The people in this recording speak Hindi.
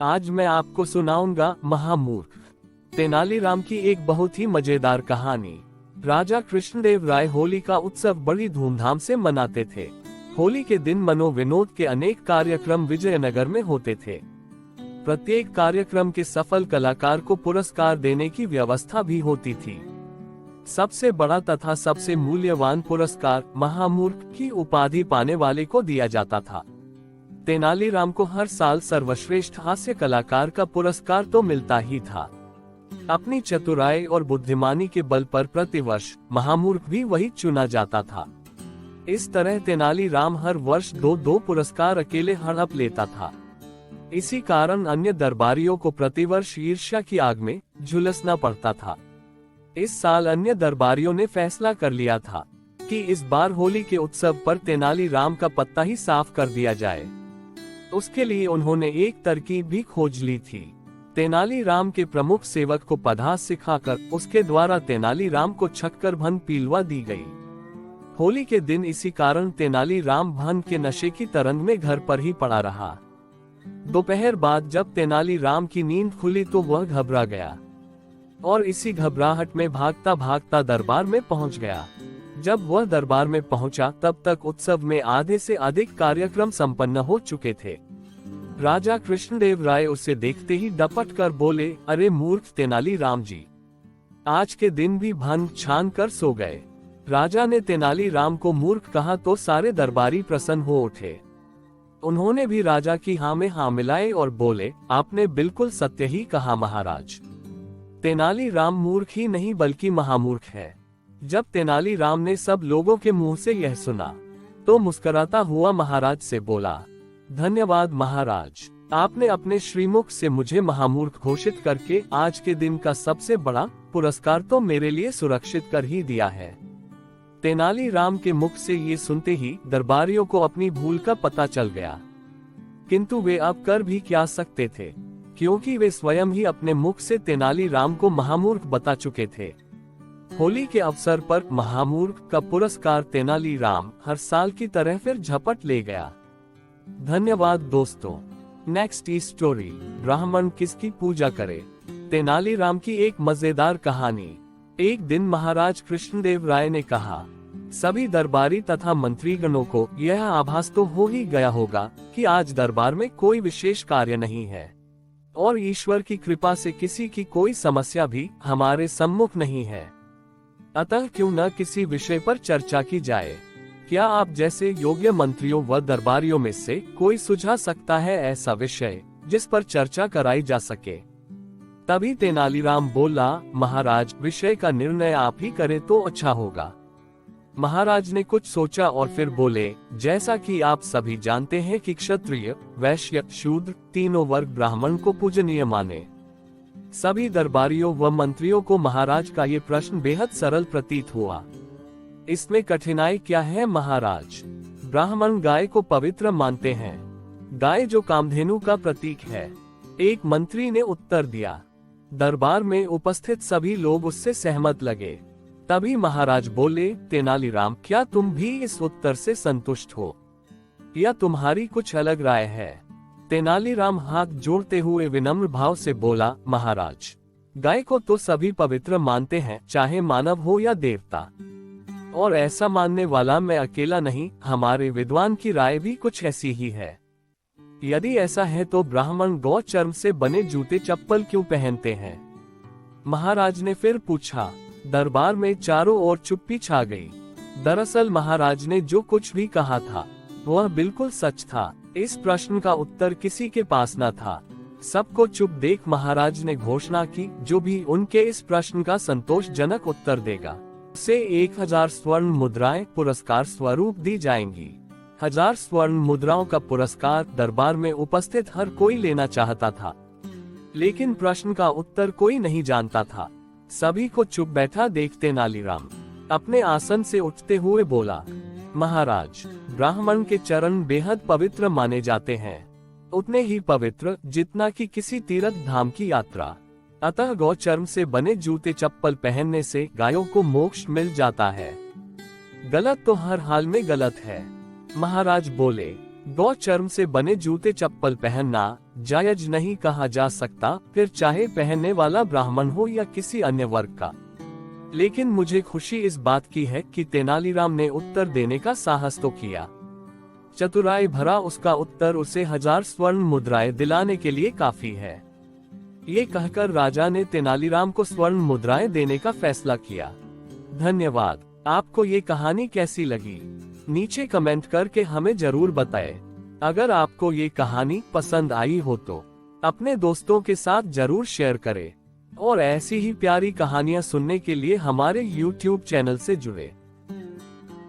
आज मैं आपको सुनाऊंगा महामूर्ख तेनालीराम की एक बहुत ही मजेदार कहानी। राजा कृष्णदेव राय होली का उत्सव बड़ी धूमधाम से मनाते थे। होली के दिन मनोविनोद के अनेक कार्यक्रम विजयनगर में होते थे। प्रत्येक कार्यक्रम के सफल कलाकार को पुरस्कार देने की व्यवस्था भी होती थी। सबसे बड़ा तथा सबसे मूल्यवान पुरस्कार महामूर्ख की उपाधि पाने वाले को दिया जाता था। तेनालीराम को हर साल सर्वश्रेष्ठ हास्य कलाकार का पुरस्कार तो मिलता ही था। अपनी चतुराई और बुद्धिमानी के बल पर प्रतिवर्ष महामूर्ख भी वही चुना जाता था। इस तरह तेनालीराम हर वर्ष दो पुरस्कार अकेले हड़प लेता था। इसी कारण अन्य दरबारियों को प्रतिवर्ष ईर्ष्या की आग में झुलसना पड़ता था। इस साल अन्य दरबारियों ने फैसला कर लिया था कि इस बार होली के उत्सव पर तेनालीराम का पत्ता ही साफ कर दिया जाए। उसके लिए उन्होंने एक तरकीब भी खोज ली थी। तेनालीराम के प्रमुख सेवक को पदार्थ सिखाकर उसके द्वारा तेनालीराम को छक्कर भन पिलवा दी गई। होली के दिन इसी कारण तेनालीराम भन के नशे की तरंग में घर पर ही पड़ा रहा। दोपहर बाद जब तेनालीराम की नींद खुली तो वह घबरा गया और इसी घबराहट में भागता भागता दरबार में पहुंच गया। जब वह दरबार में पहुंचा तब तक उत्सव में आधे से अधिक कार्यक्रम संपन्न हो चुके थे। राजा कृष्णदेव राय उसे देखते ही डपट कर बोले, अरे मूर्ख तेनालीराम जी, आज के दिन भी भन छान कर सो गए। राजा ने तेनालीराम को मूर्ख कहा तो सारे दरबारी प्रसन्न हो उठे। उन्होंने भी राजा की हाँ में हाँ मिलाए और बोले, आपने बिल्कुल सत्य ही कहा महाराज। तेनालीराम मूर्ख ही नहीं बल्कि महामूर्ख है। जब तेनालीराम ने सब लोगों के मुंह से यह सुना तो मुस्कुराता हुआ महाराज से बोला, धन्यवाद महाराज, आपने अपने श्रीमुख से मुझे महामूर्ख घोषित करके आज के दिन का सबसे बड़ा पुरस्कार तो मेरे लिए सुरक्षित कर ही दिया है। तेनालीराम के मुख से ये सुनते ही दरबारियों को अपनी भूल का पता चल गया, किंतु वे अब कर भी क्या सकते थे, क्योंकि वे स्वयं ही अपने मुख से तेनालीराम को महामूर्ख बता चुके थे। होली के अवसर पर महामूर्ख का पुरस्कार तेनालीराम हर साल की तरह फिर झपट ले गया। धन्यवाद दोस्तों। नेक्स्ट स्टोरी, ब्राह्मण किसकी पूजा करे। तेनालीराम की एक मजेदार कहानी। एक दिन महाराज कृष्णदेव राय ने कहा, सभी दरबारी तथा मंत्रीगणों को यह आभास तो हो ही गया होगा कि आज दरबार में कोई विशेष कार्य नहीं है और ईश्वर की कृपा से किसी की कोई समस्या भी हमारे सम्मुख नहीं है। अतः क्यों न किसी विषय पर चर्चा की जाए। क्या आप जैसे योग्य मंत्रियों व दरबारियों में से कोई सुझा सकता है ऐसा विषय जिस पर चर्चा कराई जा सके। तभी तेनालीराम बोला, महाराज, विषय का निर्णय आप ही करें तो अच्छा होगा। महाराज ने कुछ सोचा और फिर बोले, जैसा कि आप सभी जानते हैं कि क्षत्रिय, वैश्य, शूद्र तीनों वर्ग ब्राह्मण को पूजनीय माने। सभी दरबारियों व मंत्रियों को महाराज का ये प्रश्न बेहद सरल प्रतीत हुआ। इसमें कठिनाई क्या है महाराज? ब्राह्मण गाय को पवित्र मानते हैं, गाय जो कामधेनु का प्रतीक है। एक मंत्री ने उत्तर दिया। दरबार में उपस्थित सभी लोग उससे सहमत लगे। तभी महाराज बोले, तेनालीराम, क्या तुम भी इस उत्तर से संतुष्ट हो या तुम्हारी कुछ अलग राय है? तेनालीराम हाथ जोड़ते हुए विनम्र भाव से बोला, महाराज, गाय को तो सभी पवित्र मानते हैं, चाहे मानव हो या देवता, और ऐसा मानने वाला मैं अकेला नहीं, हमारे विद्वान की राय भी कुछ ऐसी ही है। यदि ऐसा है तो ब्राह्मण गौ चर्म से बने जूते चप्पल क्यों पहनते हैं? महाराज ने फिर पूछा। दरबार में चारों ओर चुप्पी छा गई। दरअसल महाराज ने जो कुछ भी कहा था वह बिल्कुल सच था। इस प्रश्न का उत्तर किसी के पास न था। सबको चुप देख महाराज ने घोषणा की, जो भी उनके इस प्रश्न का संतोषजनक उत्तर देगा उसे 1000 स्वर्ण मुद्राएं पुरस्कार स्वरूप दी जाएंगी। 1000 स्वर्ण मुद्राओं का पुरस्कार दरबार में उपस्थित हर कोई लेना चाहता था, लेकिन प्रश्न का उत्तर कोई नहीं जानता था। सभी को चुप बैठा देख तेनालीराम अपने आसन से उठते हुए बोला, महाराज, ब्राह्मण के चरण बेहद पवित्र माने जाते हैं, उतने ही पवित्र जितना कि किसी तीर्थ धाम की यात्रा। अतः गौ चर्म से बने जूते चप्पल पहनने से गायों को मोक्ष मिल जाता है। गलत तो हर हाल में गलत है। महाराज बोले, गौ चर्म से बने जूते चप्पल पहनना जायज नहीं कहा जा सकता, फिर चाहे पहनने वाला ब्राह्मण हो या किसी अन्य वर्ग का। लेकिन मुझे खुशी इस बात की है कि तेनालीराम ने उत्तर देने का साहस तो किया। चतुराई भरा उसका उत्तर उसे 1000 स्वर्ण मुद्राएं दिलाने के लिए काफी है। ये कहकर राजा ने तेनालीराम को स्वर्ण मुद्राएं देने का फैसला किया। धन्यवाद। आपको ये कहानी कैसी लगी? नीचे कमेंट करके हमें जरूर बताएं। अगर आपको ये कहानी पसंद आई हो तो अपने दोस्तों के साथ जरूर शेयर करें और ऐसी ही प्यारी कहानियां सुनने के लिए हमारे YouTube चैनल से जुड़े।